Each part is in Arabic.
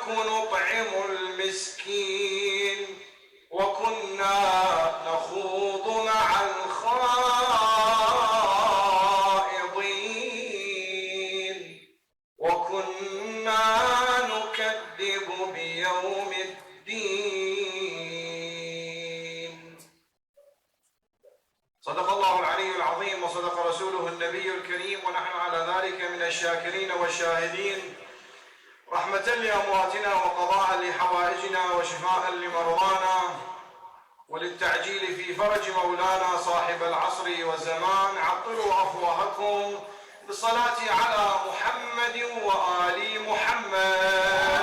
نطعم المسكين وكنا نخوض مع الخائضين وكنا نكذب بيوم الدين. صدق الله العلي العظيم وصدق رسوله النبي الكريم، ونحن على ذلك من الشاكرين والشاهدين، رحمة لأمواتنا وقضاء لحوائجنا وشفاء لمرضانا وللتعجيل في فرج مولانا صاحب العصر والزمان. عطروا أفواهكم بالصلاة على محمد وآل محمد.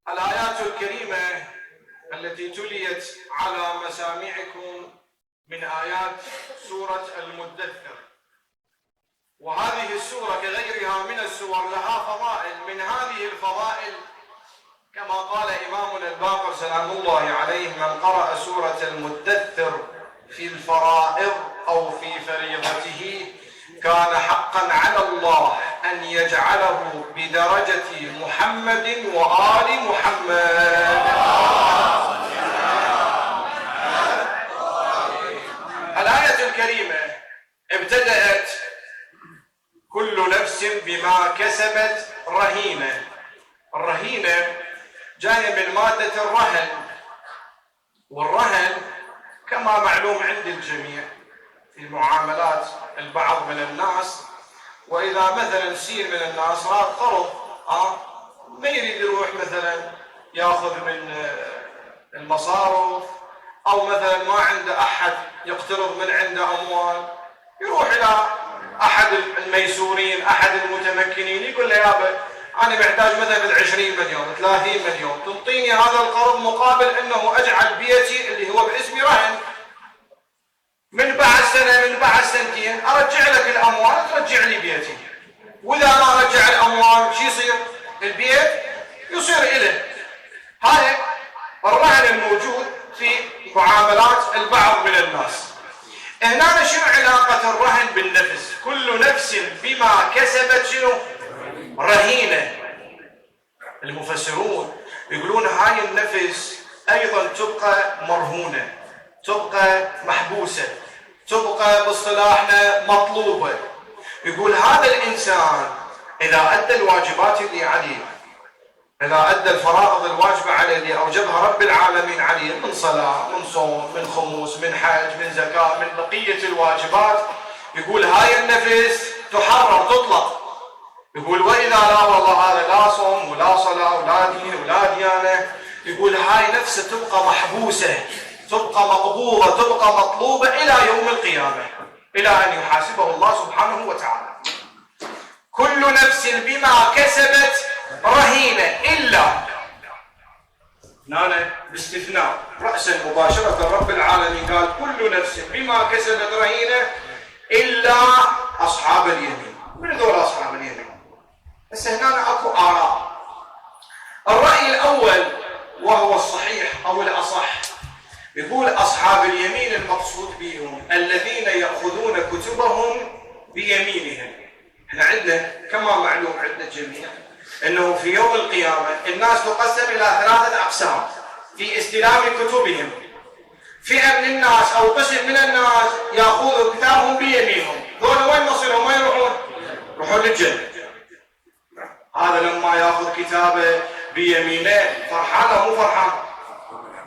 الآيات الكريمة التي تليت على مسامعكم من آيات سورة المدثر، وهذه السورة كغيرها من السور لها فضائل. من هذه الفضائل كما قال إمامنا الباقر سلام الله عليه: من قرأ سورة المدثر في الفرائض أو في فريضته كان حقا على الله أن يجعله بدرجة محمد وآل محمد. الآية الكريمة ابتدأت: كل نفس بما كسبت رهينة. الرهينة جاية من مادة الرهن، والرهن كما معلوم عند الجميع في معاملات البعض من الناس، وإذا مثلا سين من الناس راد قرض ما يريد يروح مثلا ياخذ من المصارف، أو مثلا ما عنده أحد يقترض من عنده أموال، يروح إلى أحد الميسورين أحد المتمكنين يقول له: يابا أنا محتاج مثلا 20 مليون 30 مليون، تنطيني هذا القرض مقابل أنه أجعل بيتي اللي هو باسمي رهن، من بعد سنة من بعد سنتين أرجع لك الأموال ترجع لي بيتي. وإذا ما رجع الأموال شو يصير؟ البيت يصير إله. هذا الرهن الموجود في معاملات البعض من الناس. هنا شنو علاقة الرهن بالنفس؟ كل نفس بما كسبت شنو؟ رهينة. المفسرون يقولون هاي النفس أيضا تبقى مرهونة، تبقى محبوسة، تبقى باصطلاحنا مطلوبة. يقول هذا الإنسان إذا أدى الواجبات اللي عليه، إذا أدى الفرائض الواجبة عليه اللي أوجبها رب العالمين عليه من صلاة من صوم من خموس من حج من زكاة من بقية الواجبات، يقول هاي النفس تحرر تطلق. يقول وإذا لا والله هذا لا صوم ولا صلاة ولا دين ولا ديانة، يقول هاي نفسه تبقى محبوسة، تبقى مقبوضة، تبقى مطلوبة إلى يوم القيامة، إلى أن يحاسبه الله سبحانه وتعالى. كل نفس بما كسبت رهينة إلا، هنا باستثناء رأسا مباشرة رب العالمين قال كل نفس بما كسبت رهينة إلا أصحاب اليمين. من دول أصحاب اليمين؟ بس هنا أكو آراء. الرأي الأول وهو الصحيح أو الأصح، يقول أصحاب اليمين المقصود بهم الذين يأخذون كتبهم بيمينهم. احنا عندنا كما معلوم عند الجميع انه في يوم القيامة الناس تقسم الى 3 اقسام في استلام كتبهم. فئة من الناس او قسم من الناس يأخذوا كتابهم بيمينهم، دول وين مصيرهم؟ وين يروحون؟ يروحون للجنة. هذا لما يأخذ كتابه بيمينه فرحان مو فرحان؟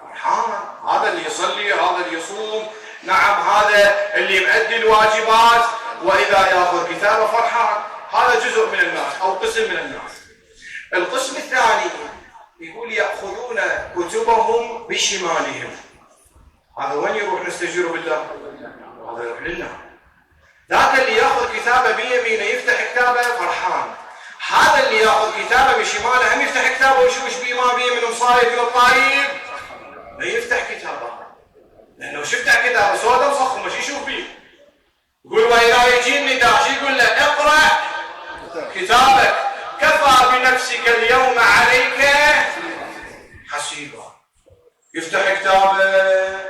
فرحان. هذا اللي يصلي، هذا اللي يصوم، نعم هذا اللي يؤدي الواجبات، وإذا يأخذ كتابه فرحان. هذا جزء من الناس أو قسم من الناس. القسم الثاني يقول يأخذون كتبهم بشمالهم. هذا وين يروح نستجير بالله؟ هذا يروح لله. ذاك اللي يأخذ كتابه بيمينه يفتح كتابه فرحان. هذا اللي يأخذ كتابه بشماله هم يفتح كتابه ويشوف ايش بيه ما بيه من مصايب من الطايب، لا يفتح كتابه، لأنه شو يفتح كتابه سودا مصخمه شو يشوف بيه؟ يقول وإذا يجي النداء شو يقول له؟ اقرأ كتابك كفى بنفسك اليوم عليك حسيبا. يفتح كتابه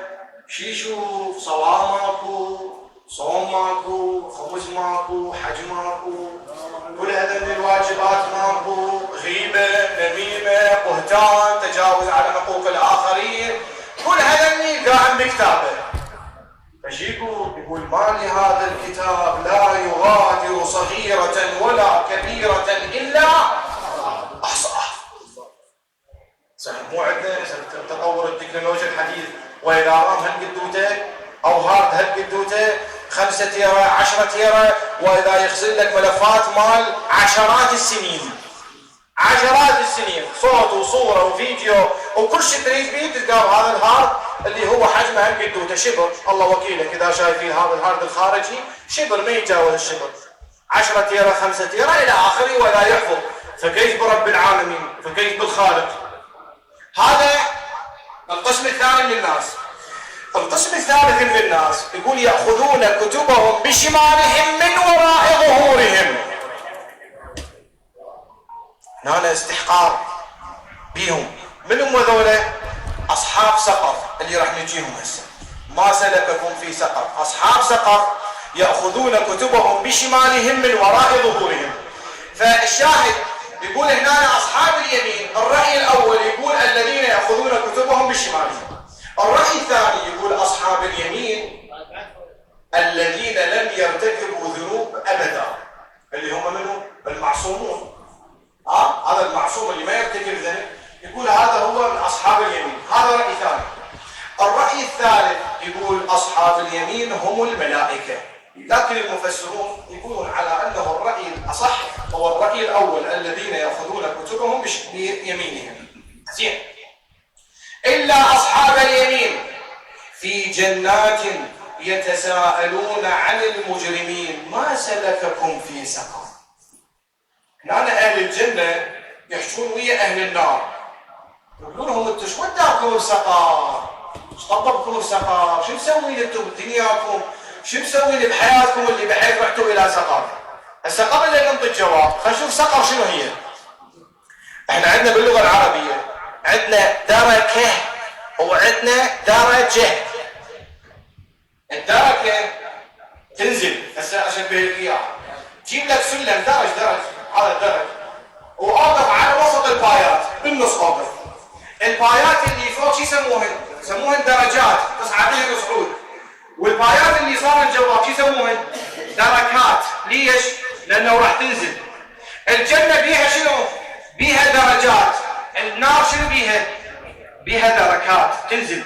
شو يشوف؟ صلاة ماكو، صوم ماكو، خمس ماكو، حج ماكو، كل هذول الواجبات ماكو، غيبة، نميمة، بهتان، تجاوز على حقوق الآخرين، كل هذول قائم بكتابه. يقول ما لهذا الكتاب لا يغادر صغيرة ولا كبيرة إلا أحصاها. مو عندنا تطور التكنولوجيا الحديث وإذا رام هالقدوته أو هارد هالقدوته 5 تيرا 10 تيرا، وإذا يخزن لك ملفات مال عشرات السنين صوت وصورة وفيديو وكل شيء تريد فيه تلقى هذا الهارد اللي هو حجمه هالقدوته شبر، الله وكيلك إذا شايفين هذا الهارد الخارجي شبر ما يتجاوز الشبر، 10 تيرا 5 تيرا إلى آخره ولا يحفظ. فكيف برب العالمين؟ فكيف بالخالق؟ هذا القسم الثاني من الناس. القسم الثالث من الناس يقول يأخذون كتبهم بشمالهم من وراء ظهورهم. هنا استحقار بيهم. من هم هذولا؟ أصحاب سقر اللي راح نجيهم هسه. ما سلككم في سقر، أصحاب سقر يأخذون كتبهم بشمالهم من وراء ظهورهم. فالشاهد يقول هنا أصحاب اليمين، الرأي الأول يقول الذين يأخذون كتبهم بشمالهم. الرأي الثاني يقول أصحاب اليمين الذين لم يرتكبوا ذنوب أبدا، اللي هم منهم المعصومون. هذا المعصوم اللي ما يرتكب ذنب يقول هذا هو من أصحاب اليمين. هذا رأي ثاني. الرأي الثالث يقول أصحاب اليمين هم الملائكة، لكن المفسرون يقولون على أنه الرأي الأصح هو الرأي الأول الذين يأخذون كتبهم بيمينهم. زين. إلا أصحاب اليمين في جنات يتساءلون عن المجرمين ما سلككم في سقر. هنا أهل الجنة يحشون ويا أهل النار يقولون لهم انتم شو وداكم بسقر؟ ايش طببكم بسقر؟ شو مسوين انتم بدنياكم؟ شو مسوين بحياتكم اللي بحيث رحتوا إلى سقر؟ هسه قبل أن ننطي الجواب خلينا نشوف سقر شنو هي. احنا عندنا باللغة العربية عندنا دركة وعندنا درجة. الدركة تنزل هسه اشبه لك اياها، جيب لك سلم درج هذا الدرج واوقف على وسط البايات بالنص اوقف. البايات اللي فوق شو يسموهن؟ يسموهن درجات تصعد لها صعود، والبايات اللي صار الجواب شو يسموهن؟ دركات. ليش؟ لانه راح تنزل. الجنة بيها شنو؟ بيها درجات. النار شنو بيها؟ بيها دركات تنزل.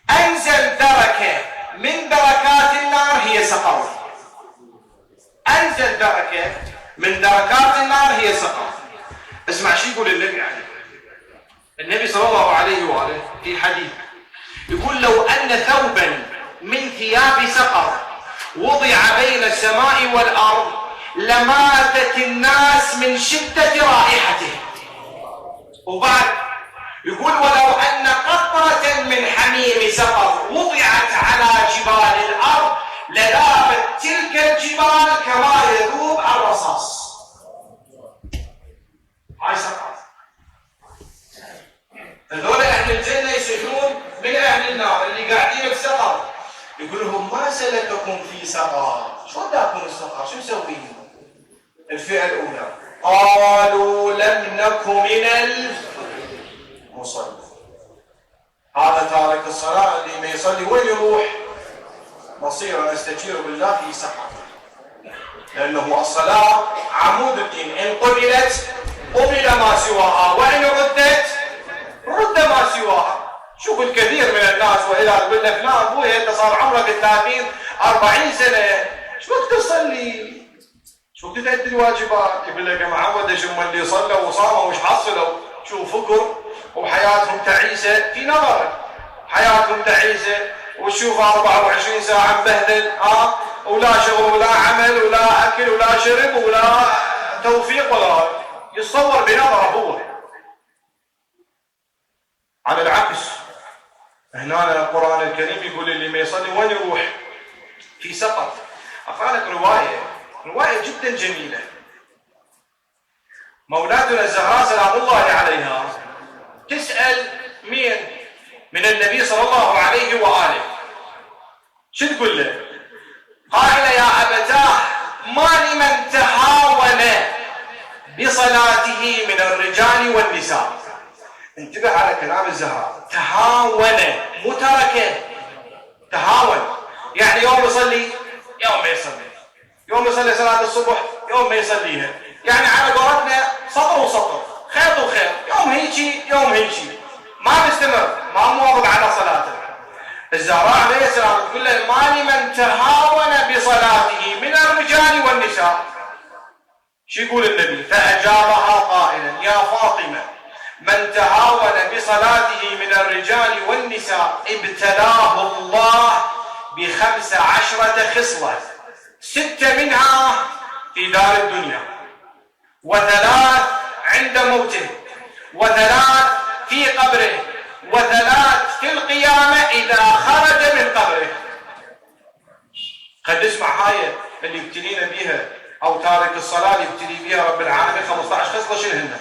انزل دركة من دركات النار هي سقر. انزل دركة من دركات النار هي سقر. اسمع شو يقول النبي عليه. النبي صلى الله عليه وآله في حديث يقول لو أن ثوبا من ثياب سقر وضع بين السماء والأرض لماتت الناس من شدة رائحته. وبعد يقول ولو أن قطرة من حميم سقر وضعت على جبال الأرض لذابت تلك الجبال كما يذوب الرصاص. هاي سقر. هذول أهل الجنة يسألون من أهل النار اللي قاعدين بسقر يقول لهم ما سلككم في سقر؟ شو وداكم السقر؟ شو مسوين؟ الفئة الأولى قالوا لم نك من المصلين. هذا تارك الصلاة اللي ما يصلي وين يروح؟ مصير نستجير بالله في سقر، لأنه الصلاة عمود الدين، إن قبلت قبل ما سواها وإن ردت رد ما سواها. شوف الكثير من الناس وإذا تقول له فلان أبوي أنت صار عمرك 30 40 سنة شو وقت تصلي؟ شو وقت تأدي الواجبات؟ يقول لك يا معود هم اللي صلوا وصاموا وش حصلوا؟ شو فكر وحياتهم تعيسة في نظرك، حياتهم تعيسة وتشوف 24 ساعة مبهدل ولا شغل ولا عمل ولا أكل ولا شرب ولا توفيق ولا يتصور بنظره هو. على العكس هنا القرآن الكريم يقول اللي ما يصلي وين يروح؟ في سقر. أقرأ لك رواية جدا جميلة. مولاتنا الزهراء سلام الله عليها تسأل مين؟ من النبي صلى الله عليه وآله. شو تقول له؟ قائل يا أبتاه ما لمن تهاون بصلاته من الرجال والنساء. انتبه على كلام الزهراء، تهاون مو تركه، تهاون يعني يوم يصلي يوم ما يصلي، يوم يصلي صلاة الصبح يوم ما يصليها، يعني على قولتنا سطر وسطر، خيط وخيط، يوم هيجي يوم هيجي، ما مستمر، ما مواظب على صلاته. الزهراء عليه السلام تقول له ما لمن تهاون بصلاته من الرجال والنساء. شو يقول النبي؟ فأجابها قائلا يا فاطمة من تهاون بصلاته من الرجال والنساء ابتلاه الله ب15 خصلة، 6 منها في دار الدنيا، و3 عند موته، و3 في قبره، و3 في القيامة إذا خرج من قبره. قد نسمع هاي اللي يبتلينا بيها أو تارك الصلاة اللي يبتلي بيها رب العالمين 15 خصلة شنهن؟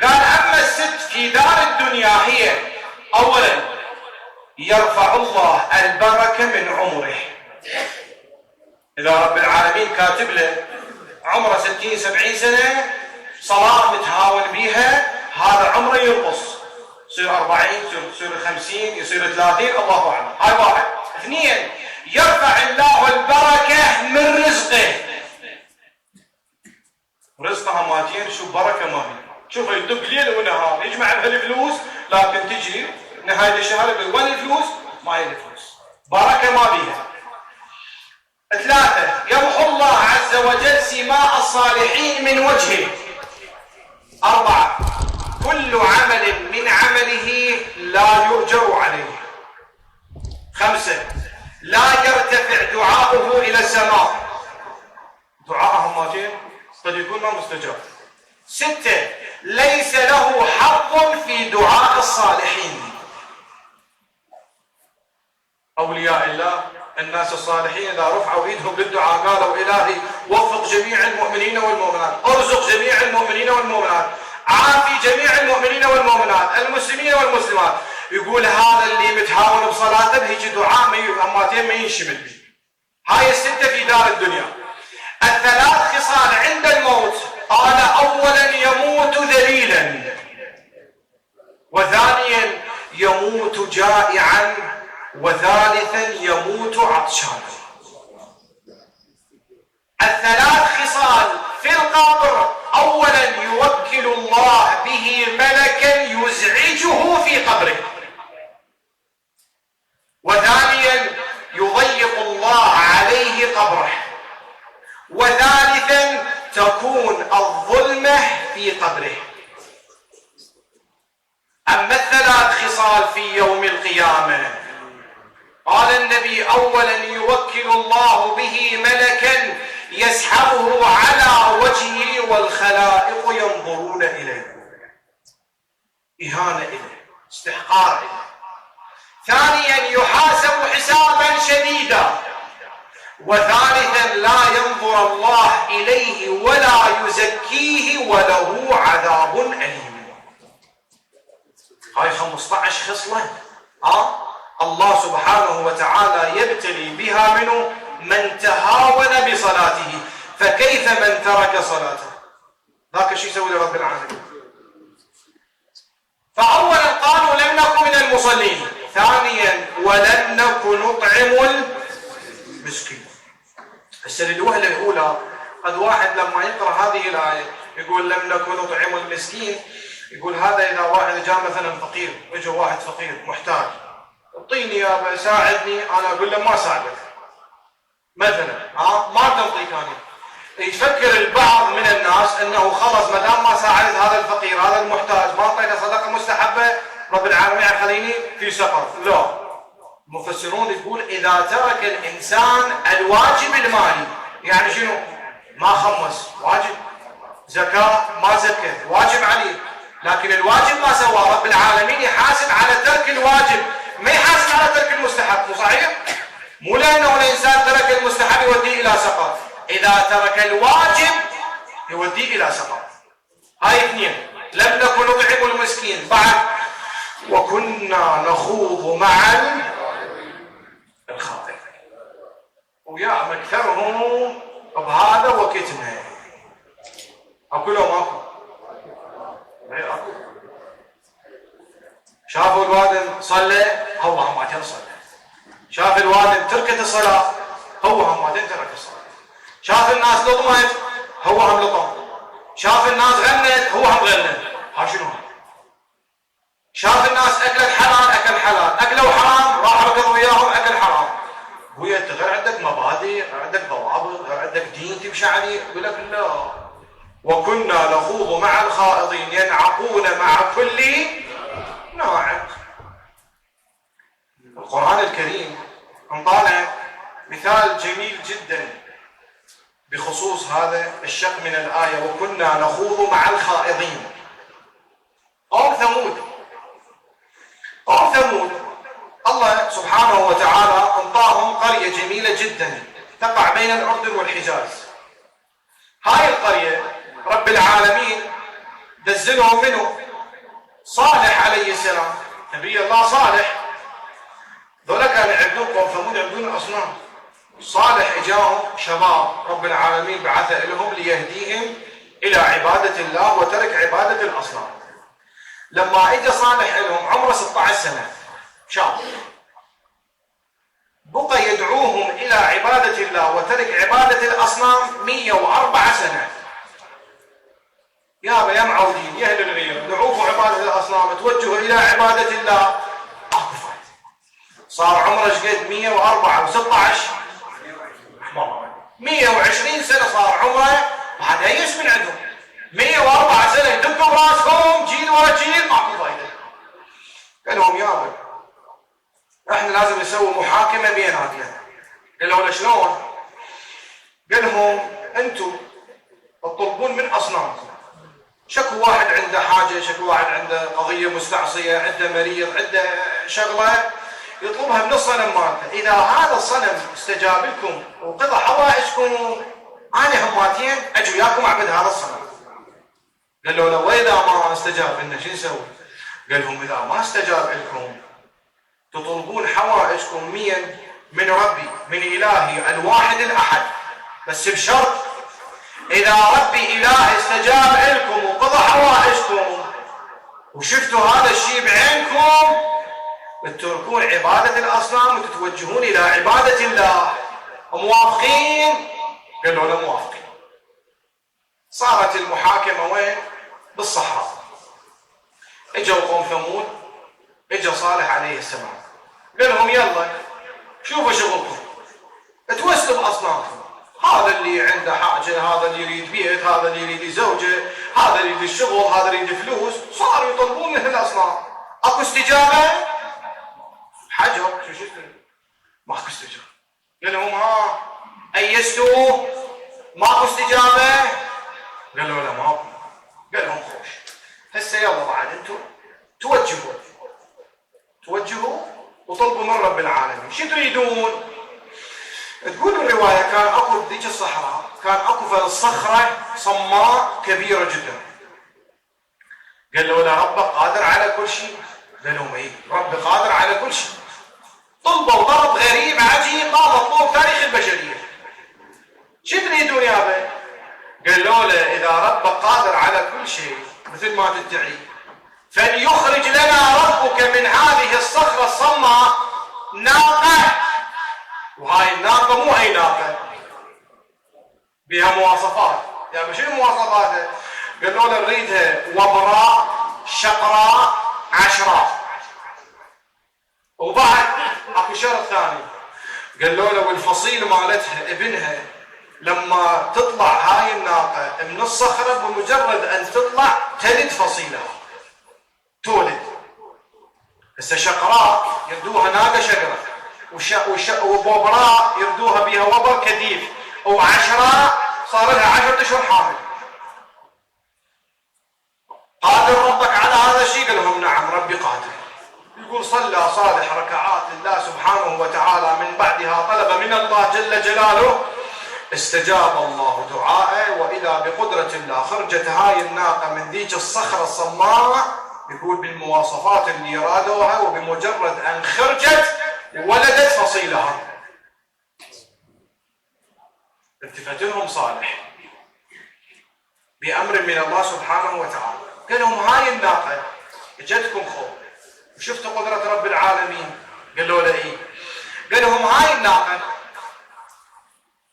قال أما ال6 في دار الدنيا هي أولا يرفع الله البركة من عمره. إذا رب العالمين كاتب له عمره 60-70 سنة صلاة متهاون بيها، هذا عمره ينقص، يصير 40، يصير 50، يصير 30، الله أعلم. هاي واحد. 2 يرفع الله البركة من رزقه. رزقها ماتين شو بركة ما هي. شوف يدق ليل ونهار يجمع بهالفلوس، لكن تجي نهاية الشهر يقول وين الفلوس؟ ما هي الفلوس، بركة ما بيها. 3 يمحو الله عز وجل سماء الصالحين من وجهه. 4 كل عمل من عمله لا يؤجر عليه. 5 لا يرتفع دعاؤه إلى السماء، دعاءهم ماتين قد يكون ما مستجاب. 6 ليس له حظ في دعاء الصالحين. أولياء الله الناس الصالحين إذا رفعوا إيدهم بالدعاء قالوا إلهي وفق جميع المؤمنين والمؤمنات، ارزق جميع المؤمنين والمؤمنات، عافي جميع المؤمنين والمؤمنات، المسلمين والمسلمات. يقول هذا اللي متهاون بصلاته بهيجي دعاء ما ينشمل به. هاي ال6 في دار الدنيا. 3 خصال عند الموت، قال أولا يموت ذليلا، وثانيا يموت جائعا، وثالثا يموت عطشانا. 3 خصال في القبر، أولا يوكل الله به ملكا يزعجه في قبره، وثانيا يضيق الله عليه قبره، وثالثا تكون الظلمة في قبره. أما ال3 خصال في يوم القيامة، قال النبي أولا يوكل الله به ملكا يسحبه على وجهه والخلائق ينظرون إليه، إهانة إليه، استحقار إليه. ثانيا يحاسب حسابا شديدا، وثالثا لا ينظر الله إليه ولا يزكيه وله عذاب أليم. هاي 15 خصلة الله سبحانه وتعالى يبتلي بها منه من تهاون بصلاته، فكيف من ترك صلاته؟ ذاك شو يسوي لرب العالمين؟ فأولا قالوا لم نكن من المصلين، ثانيا ولم نكن نطعم المسكين. هسه للوهلة الأولى قد واحد لما يقرأ هذه الآية يقول لم نكن نطعم المسكين، يقول هذا إذا واحد جاء مثلا فقير، وجه واحد فقير محتاج، اعطيني يا ساعدني، أنا أقول له ما ساعدك مثلا، ما تعطيك أنا. يفكر البعض من الناس أنه خلص ما دام ما ساعدت هذا الفقير هذا المحتاج ما أعطيته صدقة مستحبة رب العالمين يخليني في سقر. لا، المفسرون يقول إذا ترك الإنسان الواجب المالي، يعني شنو؟ ما خمس واجب، زكاة ما زكى واجب عليه، لكن الواجب ما سوى، رب العالمين يحاسب على ترك الواجب، ما يحاسب على ترك المستحب. مو صحيح؟ مو لأنه الإنسان ترك المستحب يوديه إلى سقر، إذا ترك الواجب يوديه إلى سقر. هاي 2 لم نكن نطعم المسكين. بعد وكنا نخوض مع الخاطئ. ويا مكثرهم بهذا وقتنا. اكو لو ماكو؟ اكو. شافوا الوادم صلى، هو هماتين صلى. شاف الوادم تركت الصلاة، هو هماتين ترك الصلاة. شاف الناس لطمت، هو هم لطم. شاف الناس غنت، هو هم غنى. ها شنو؟ شاف الناس اكلت حلال، اكل حلال. اكلوا حرام، راح ركض وياهم اكل حرام. ويا انت غير عندك مبادئ، غير عندك ضوابط، غير عندك دين تمشي عليه. يقول لك لا، وكنا نخوض مع الخائضين ينعقون مع كل ناعق. القرآن الكريم انطانا مثال جميل جدا بخصوص هذا الشق من الآية، وكنا نخوض مع الخائضين. قوم ثمود، قوم ثمود الله سبحانه وتعالى انطاهم قرية جميلة جدا تقع بين الأردن والحجاز. هاي القرية رب العالمين دزلهم منه صالح عليه السلام، نبي الله صالح. ذولا كان عندهم قوم ثمود عندهم أصنام. صالح اجاهم شباب رب العالمين بعث لهم ليهديهم الى عبادة الله وترك عبادة الاصنام. لما اجى صالح لهم عمره 16 سنة شاب، بقى يدعوهم الى عبادة الله وترك عبادة الاصنام 104 سنة. يا معودين يا اهل الغير، دعوكم عبادة الاصنام، توجهوا الى عبادة الله. صار عمره شقد 104 و16 120 سنة صار عمره، وهذا يئس من عندهم. 104 سنة يدقوا براسهم جيل ورا جيل، ماكو فايدة. قال لهم يابا احنا لازم نسوي محاكمة بيناتنا. قالوا له شلون؟ قال لهم انتم تطلبون من اصنامكم، شكو واحد عنده حاجة، شكو واحد عنده قضية مستعصية، عنده مريض، عنده شغلة يطلبها من الصنم مالته. اذا هذا الصنم استجاب لكم وقضى حوائجكم، انا هماتين اجي وياكم اعبد هذا الصنم. قالوا له واذا ما استجاب لنا شو نسوي؟ قال لهم اذا ما استجاب لكم تطلبون حوائجكم من ربي، من الهي الواحد الاحد، بس بشرط اذا ربي اله استجاب لكم وقضى حوائجكم وشفتوا هذا الشيء بعينكم، تتركون عبادة الأصنام وتتوجهون إلى عبادة الله. موافقين؟ قالوا له موافقين. صارت المحاكمة وين؟ بالصحراء. اجوا قوم ثمود، اجا صالح عليه السلام، قال لهم يلا شوفوا شغلكم، توسلوا بأصنامكم. هذا اللي عنده حاجة، هذا اللي يريد بيت، هذا اللي يريد زوجة، هذا اللي يريد الشغل، هذا اللي يريد فلوس. صاروا يطلبون من الأصنام. اكو استجابة؟ حجر شو ماكو استجابة. قال لهم ها ايستوا؟ ماكو استجابة؟ قالوا له ماكو. قال لهم خوش هسه يلا بعد انتم توجهوا وطلبوا من رب العالمين. شو تريدون؟ تقول الرواية كان اكو بذيك الصحراء كان اكو في الصخرة صماء كبيرة جدا. قالوا له ربك قادر على كل شيء؟ قال لهم ايه رب قادر على كل شيء. طلبوا طلب غريب عجيب ما مطلوب تاريخ البشرية. شو تريدون يابا؟ قالوا له اذا ربك قادر على كل شيء مثل ما تدعي، فليخرج لنا ربك من هذه الصخرة الصماء ناقة. وهاي الناقة مو اي ناقة، بها مواصفات. يعني شنو مواصفاتها؟ قالوا له نريدها وبراء شقراء عشراء. وبعد اكو شرط ثاني، قالوا له والفصيل مالتها ابنها لما تطلع هاي الناقة من الصخرة بمجرد ان تطلع تلد فصيلها، تولد. هسه شقراء يردوها ناقة شقرة، وبوبراء يردوها بها وبر كثيف، وعشراء صار لها 10 اشهر حامل. قادر ربك على هذا الشيء؟ قال لهم نعم ربي قادر. يقول صلى صالح ركعات لله سبحانه وتعالى، من بعدها طلب من الله جل جلاله، استجاب الله دعائه، وإذا بقدرة الله خرجت هاي الناقة من ذيك الصخرة الصماء، يقول بالمواصفات اللي رادوها، وبمجرد أن خرجت ولدت فصيلها. التفت لهم صالح بأمر من الله سبحانه وتعالى، قال لهم هاي الناقة اجتكم خوف وشفتوا قدرة رب العالمين؟ قالوا له ايه. قال لهم هاي الناقة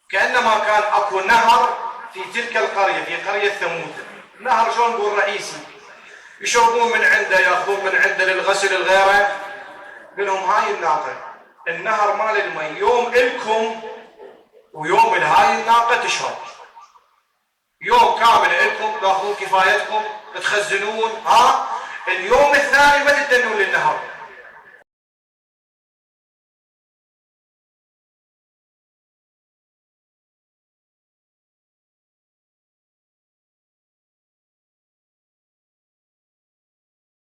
كأنما كان اكو نهر في تلك القرية، في قرية ثمود، نهر شلون نقول رئيسي، يشربون من عنده، ياخذون من عنده للغسل الغيره. قال لهم هاي الناقة النهر مال المي يوم إلكم ويوم لهاي الناقة تشرب، يوم كامل إلكم تاخذون كفايتكم تخزنون، اليوم الثاني ما تدنون للنهر.